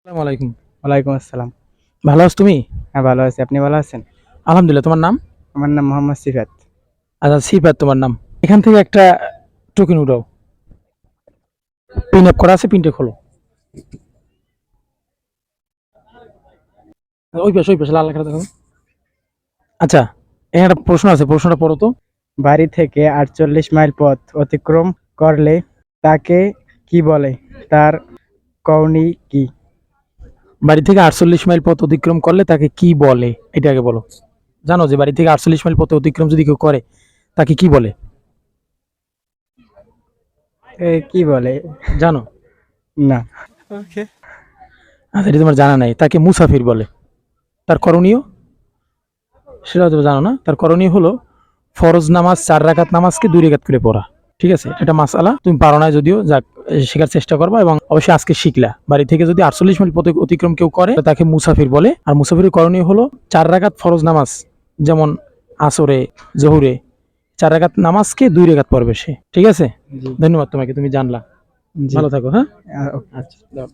আসসালামু আলাইকুম। ওয়ালাইকুম আসসালাম। ভালো আছো তুমি? হ্যাঁ, ভালো আছি। আপনি ভালো আছেন? আলহামদুলিল্লাহ। তোমার নাম? আমার নাম মোহাম্মদ সিফাত। আচ্ছা, সিফাত তোমার নাম। এখান থেকে একটা টোকেন উঠাও। পিন আপ করা আছে, পিনটা খোলো। ওই পাশে লাল লেখাটা দেখো। আচ্ছা, এখানে একটা প্রশ্ন আছে, প্রশ্নটা পড়ো তো। বাড়ি থেকে ৪৮ মাইল পথ অতিক্রম করলে তাকে কি বলে? তার করণী কি? বাড়ি থেকে ৪৮ মাইল পথ অতিক্রম করলে তাকে কি বলে? এটা আগে বলো। জানো যে বাড়ি থেকে ৪৮ মাইল পথ অতিক্রম যদি কেউ করে তাকে কি বলে? কি বলে? জানো? না। আচ্ছা, এটা তোমার জানা নাই। তাকে মুসাফির বলে। তার করণীয়? সেটা তুমি জানো না। তার করণীয় হলো ফরজ নামাজ ৪ রাকাত নামাজকে ২ রাকাত করে পড়া। ঠিক আছে? এটা মাসআলা। তুমি পারো না যদিও, যাক, শেখার চেষ্টা করবা এবং অবশ্যই আজকে শিখলা। বাড়ি থেকে যদি ৪৮ মাইল পথ অতিক্রম কেউ করে তাকে মুসাফির বলে। আর মুসাফিরের করণীয় হলো ৪ রাকাত ফরজ নামাজ, যেমন আসরে, জোহরে ৪ রাকাত নামাজকে ২ রাকাত পড়বে সে। ঠিক আছে? জি। ধন্যবাদ তোমাকে, তুমি জানলা। জি। ভালো থাকো, হ্যাঁ? ওকে। আচ্ছা, দাও।